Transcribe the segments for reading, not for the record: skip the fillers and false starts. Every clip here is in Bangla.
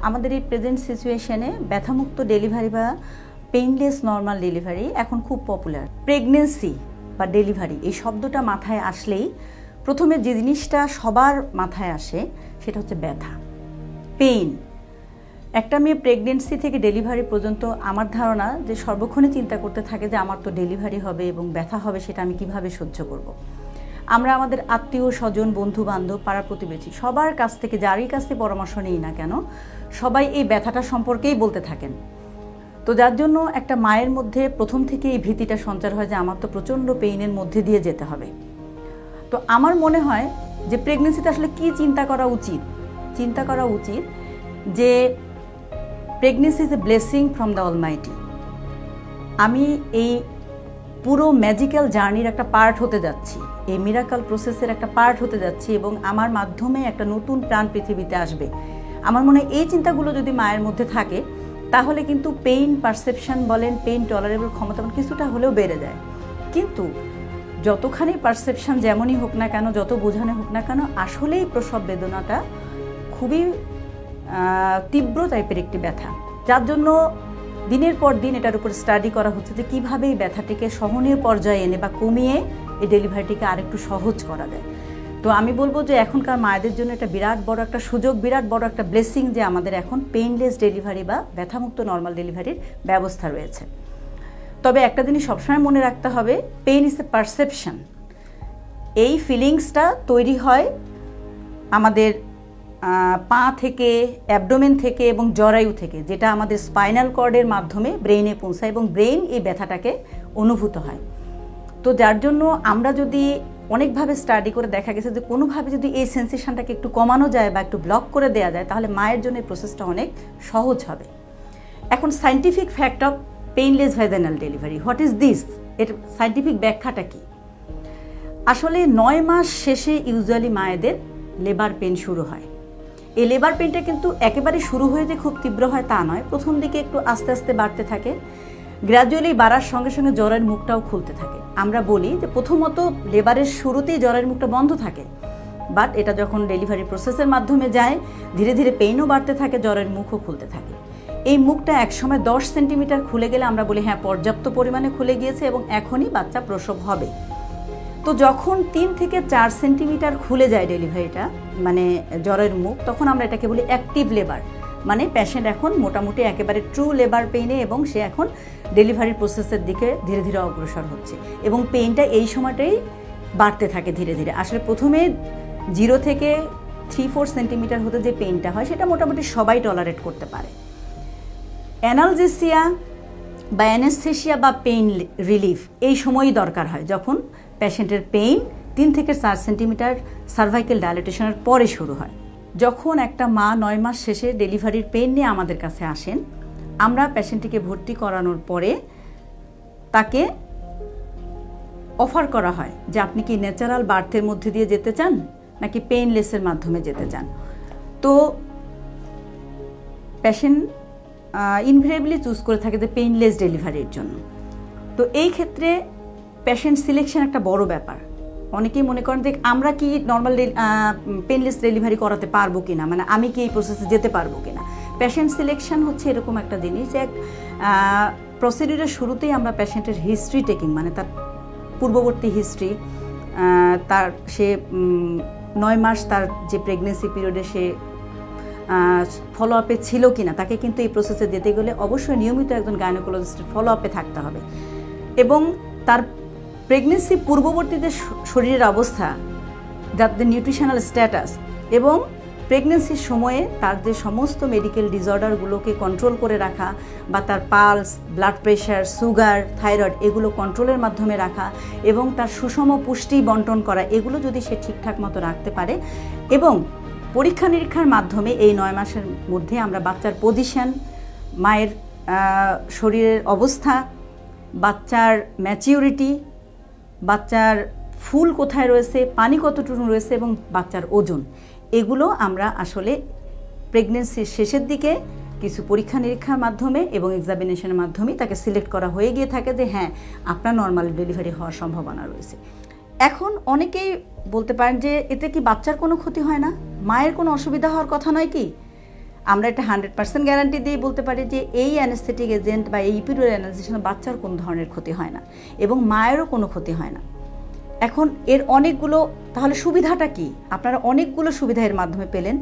আমাদের এই প্রেজেন্ট সিচুয়েশনে ব্যথামুক্ত ডেলিভারি বা পেইনলেস নর্মাল ডেলিভারি এখন খুব পপুলার। প্রেগনেন্সি বা ডেলিভারি এই শব্দটা মাথায় আসলেই প্রথমে যে জিনিসটা সবার মাথায় আসে সেটা হচ্ছে ব্যথা, পেইন। একটা মেয়ে প্রেগনেন্সি থেকে ডেলিভারি পর্যন্ত আমার ধারণা যে সর্বক্ষণে চিন্তা করতে থাকে যে আমার তো ডেলিভারি হবে এবং ব্যথা হবে, সেটা আমি কিভাবে সহ্য করব। আমরা আমাদের আত্মীয় স্বজন, বন্ধু বান্ধব, পাড়া প্রতিবেশী সবার কাছ থেকে, যারই কাছ থেকে পরামর্শ নিই না কেন, সবাই এই ব্যথাটা সম্পর্কেই বলতে থাকেন। তো যার জন্য একটা মায়ের মধ্যে প্রথম থেকে এই ভীতিটা সঞ্চার হয় যে আমার তো প্রচণ্ড পেইনের মধ্যে দিয়ে যেতে হবে। তো আমার মনে হয় যে প্রেগনেন্সিতে আসলে কি চিন্তা করা উচিত যে pregnancy is a blessing from the Almighty. আমি এই পুরো ম্যাজিক্যাল জার্নির একটা পার্ট হতে যাচ্ছি, এই মিরাকল প্রসেসের একটা পার্ট হতে যাচ্ছি এবং আমার মাধ্যমে একটা নতুন প্রাণ পৃথিবীতে আসবে। আমার মনে হয় এই চিন্তাগুলো যদি মায়ের মধ্যে থাকে তাহলে কিন্তু পেইন পারসেপশন বলেন, পেইন টলারেবল ক্ষমতা কিছুটা হলেও বেড়ে যায়। কিন্তু যতখানি পারসেপশন যেমনই হোক না কেন, যত বোঝানো হোক না কেন, আসলেই প্রসব বেদনাটা খুবই তীব্র টাইপের একটি ব্যথা, যার জন্য দিনের পর দিন এটার উপর স্টাডি করা হচ্ছে যে কীভাবে এই ব্যথাটিকে সহনীয় পর্যায়ে এনে বা কমিয়ে এই ডেলিভারিটিকে আরেকটু সহজ করা যায়। তো আমি বলবো যে এখনকার মায়েদের জন্য এটা বিরাট বড় একটা সুযোগ, বিরাট বড় একটা ব্লেসিং যে আমাদের এখন পেইনলেস ডেলিভারি বা ব্যথামুক্ত নর্মাল ডেলিভারির ব্যবস্থা রয়েছে। তবে একটা জিনিস সবসময় মনে রাখতে হবে, পেইন ইজ এ পারসেপশন। এই ফিলিংসটা তৈরি হয় আমাদের পা থেকে, অ্যাবডোমেন থেকে এবং জরায়ু থেকে, যেটা আমাদের স্পাইনাল কর্ডের মাধ্যমে ব্রেইনে পৌঁছায় এবং ব্রেইন এই ব্যথাটাকে অনুভূত হয়। তো যার জন্য আমরা যদি অনেকভাবে স্টাডি করে দেখা গেছে যে কোনোভাবে যদি এই সেন্সেশনটাকে একটু কমানো যায় বা একটু ব্লক করে দেওয়া যায় তাহলে মায়ের জন্য এই প্রসেসটা অনেক সহজ হবে। এখন scientific fact of painless vaginal delivery, what is this? এর সায়েন্টিফিক ব্যাখ্যাটা কি? আসলে 9 মাস শেষে ইউজুয়ালি মায়েদের লেবার পেন শুরু হয়। এই লেবার পেনটা কিন্তু একেবারে শুরু হয়ে যে খুব তীব্র হয় তা নয়, প্রথম দিকে একটু আস্তে আস্তে বাড়তে থাকে, গ্র্যাজুয়ালি বাড়ার সঙ্গে সঙ্গে জ্বরের মুখটাও খুলতে থাকে। আমরা বলি যে প্রথমত লেবারের শুরুতেই জ্বরের মুখটা বন্ধ থাকে, বাট এটা যখন ডেলিভারি প্রসেসের মাধ্যমে যায় ধীরে ধীরে পেইনও বাড়তে থাকে, জ্বরের মুখও খুলতে থাকে। এই মুখটা একসময় 10 সেন্টিমিটার খুলে গেলে আমরা বলি হ্যাঁ পর্যাপ্ত পরিমাণে খুলে গিয়েছে এবং এখনই বাচ্চা প্রসব হবে। তো যখন 3 থেকে 4 সেন্টিমিটার খুলে যায় ডেলিভারিটা, মানে জ্বরের মুখ, তখন আমরা এটাকে বলি অ্যাক্টিভ লেবার, মানে পেশেন্ট এখন মোটামুটি একেবারে ট্রু লেবার পেইনে এবং সে এখন ডেলিভারির প্রসেসের দিকে ধীরে ধীরে অগ্রসর হচ্ছে এবং পেইনটা এই সময়টাই বাড়তে থাকে ধীরে ধীরে। আসলে প্রথমে 0 থেকে 3-4 সেন্টিমিটার হতে যে পেইনটা হয় সেটা মোটামুটি সবাই টলারেট করতে পারে। অ্যানালজেসিয়া বা অ্যানেস্থেসিয়া বা পেইন রিলিফ এই সময়ই দরকার হয় যখন পেশেন্টের পেইন 3 থেকে 4 সেন্টিমিটার সার্ভাইকেল ডাইলেটেশনের পরে শুরু হয়। যখন একটা মা 9 মাস শেষে ডেলিভারির পেইন নিয়ে আমাদের কাছে আসেন, আমরা পেশেন্টটিকে ভর্তি করানোর পরে তাকে অফার করা হয় যে আপনি কি ন্যাচারাল বার্থের মধ্যে দিয়ে যেতে চান নাকি পেইনলেসের মাধ্যমে যেতে চান। তো পেশেন্ট ইনভেরিয়েবলি চুজ করে থাকে যে পেইনলেস ডেলিভারির জন্য। তো এই ক্ষেত্রে পেশেন্ট সিলেকশন একটা বড় ব্যাপার। অনেকেই মনে করেন যে আমরা কি নর্মাল পেইনলেস ডেলিভারি করাতে পারবো কিনা, মানে আমি কি এই প্রসেসে যেতে পারবো কিনা। পেশেন্ট সিলেকশন হচ্ছে এরকম একটা জিনিস যে প্রসিডিউরের শুরুতেই আমরা পেশেন্টের হিস্ট্রি টেকিং, মানে তার পূর্ববর্তী হিস্ট্রি, তার সে 9 মাস তার যে প্রেগনেন্সি পিরিয়ডে সে ফলো আপে ছিল কিনা, তাকে কিন্তু এই প্রসেসে যেতে গেলে অবশ্যই নিয়মিত একজন গাইনোকোলজিস্টের ফলো আপে থাকতে হবে এবং তার প্রেগনেন্সি পূর্ববর্তী যে শরীরের অবস্থা, দ্য নিউট্রিশনাল স্ট্যাটাস এবং প্রেগনেন্সির সময়ে তার যে সমস্ত মেডিকেল ডিসঅর্ডারগুলোকে কন্ট্রোল করে রাখা বা তার pulse, blood pressure, sugar, thyroid এগুলো কন্ট্রোলের মাধ্যমে রাখা এবং তার সুষম পুষ্টি বন্টন করা, এগুলো যদি সে ঠিকঠাক মতো রাখতে পারে এবং পরীক্ষা নিরীক্ষার মাধ্যমে এই 9 মাসের মধ্যে আমরা বাচ্চার পজিশন, মায়ের শরীরের অবস্থা, বাচ্চার ম্যাচিউরিটি, বাচ্চার ফুল কোথায় রয়েছে, পানি কতটুকু রয়েছে এবং বাচ্চার ওজন, এগুলো আমরা আসলে প্রেগনেন্সির শেষের দিকে কিছু পরীক্ষা নিরীক্ষার মাধ্যমে এবং এক্সামিনেশনের মাধ্যমে তাকে সিলেক্ট করা হয়ে গিয়ে থাকে যে হ্যাঁ আপনার নর্মাল ডেলিভারি হওয়ার সম্ভাবনা রয়েছে। এখন অনেকেই বলতে পারেন যে এতে কি বাচ্চার কোনো ক্ষতি হয় না, মায়ের কোনো অসুবিধা হওয়ার কথা নয় কি? আমরা এটা 100% গ্যারান্টি দিয়ে বলতে পারি যে এই অ্যানেস্থেটিক এজেন্ট বা এই ইপিডুরাল অ্যানাস্থেসিয়া বাচ্চার কোনো ধরনের ক্ষতি হয় না এবং মায়েরও কোনো ক্ষতি হয় না। এখন এর অনেকগুলো, তাহলে সুবিধাটা কি? আপনারা অনেকগুলো সুবিধা এর মাধ্যমে পেলেন।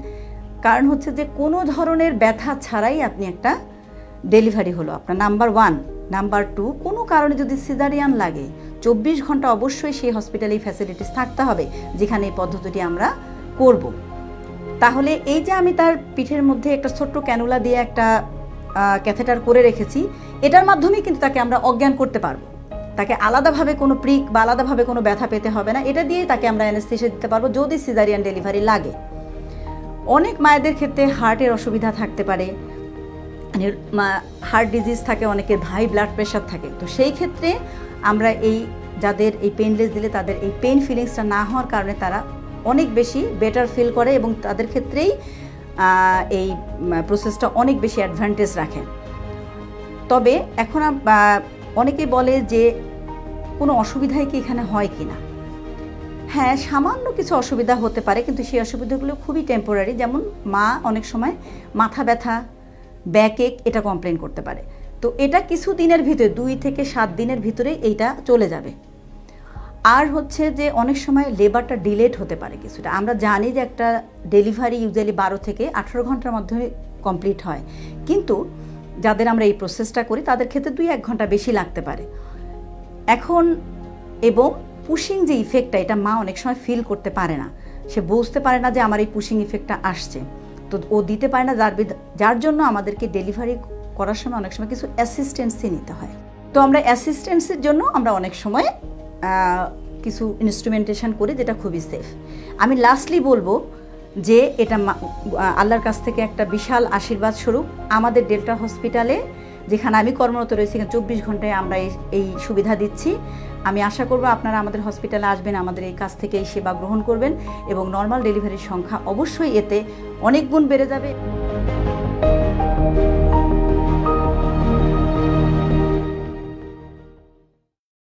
কারণ হচ্ছে যে কোনো ধরনের ব্যথা ছাড়াই আপনি একটা ডেলিভারি হলো আপনার, নাম্বার 1। নাম্বার 2, কোনো কারণে যদি সিজারিয়ান লাগে 24 ঘন্টা অবশ্যই সেই হসপিটালে এই ফ্যাসিলিটিস থাকতে হবে যেখানে এই পদ্ধতিটি আমরা করব। তাহলে এই যে আমি তার পিঠের মধ্যে একটা ছোট্ট ক্যানুলা দিয়ে একটা ক্যাথেটার করে রেখেছি, এটার মাধ্যমেই কিন্তু তাকে আমরা অজ্ঞান করতে পারবো। তাকে আলাদাভাবে কোনো প্রিক বা আলাদাভাবে কোনো ব্যথা পেতে হবে না, এটা দিয়েই তাকে আমরা অ্যানেস্থেসিয়া দিতে পারবো যদি সিজারিয়ান ডেলিভারি লাগে। অনেক মায়েদের ক্ষেত্রে হার্টের অসুবিধা থাকতে পারে, হার্ট ডিজিজ থাকে, অনেকের হাই ব্লাড প্রেশার থাকে। তো সেই ক্ষেত্রে আমরা যাদের এই পেইনলেস দিলে তাদের এই পেইন ফিলিংসটা না হওয়ার কারণে তারা অনেক বেশি বেটার ফিল করে এবং তাদের ক্ষেত্রেই এই প্রসেসটা অনেক বেশি অ্যাডভান্টেজ রাখে। তবে এখন অনেকেই বলে যে কোনো অসুবিধাই কি এখানে হয় কি না। হ্যাঁ, সামান্য কিছু অসুবিধা হতে পারে, কিন্তু সেই অসুবিধাগুলো খুবই টেম্পোরারি। যেমন মা অনেক সময় মাথা ব্যথা, ব্যাকএক এটা কমপ্লেন করতে পারে। তো এটা কিছু দিনের ভিতরে, 2 থেকে 7 দিনের ভিতরে এইটা চলে যাবে। আর হচ্ছে যে অনেক সময় লেবারটা ডিলেট হতে পারে কিছুটা। আমরা জানি যে একটা ডেলিভারি ইউজুয়ালি 12 থেকে 18 ঘন্টার মাধ্যমে কমপ্লিট হয়, কিন্তু যাদের আমরা এই প্রসেসটা করি তাদের ক্ষেত্রে 2-1 ঘন্টা বেশি লাগতে পারে। এবং পুশিং যে ইফেক্টটা, এটা মা অনেক সময় ফিল করতে পারে না, সে বুঝতে পারে না যে আমার এই পুশিং ইফেক্টটা আসছে, তো ও দিতে পারে না, যার জন্য আমাদেরকে ডেলিভারি করার সময় অনেক সময় কিছু অ্যাসিস্ট্যান্সি নিতে হয়। তো আমরা অ্যাসিস্ট্যান্সের জন্য আমরা অনেক সময় কিছু ইনস্ট্রুমেন্টেশন করি যেটা খুবই সেফ। আমি লাস্টলি বলবো যে এটা আল্লাহর কাছ থেকে একটা বিশাল আশীর্বাদ স্বরূপ আমাদের ডেল্টা হসপিটালে, যেখানে আমি কর্মরত রয়েছি, 24 ঘন্টায় আমরা এই সুবিধা দিচ্ছি। আমি আশা করব আপনারা আমাদের হসপিটালে আসবেন, আমাদের এই কাছ থেকে এই সেবা গ্রহণ করবেন এবং নর্মাল ডেলিভারির সংখ্যা অবশ্যই এতে অনেক গুণ বেড়ে যাবে।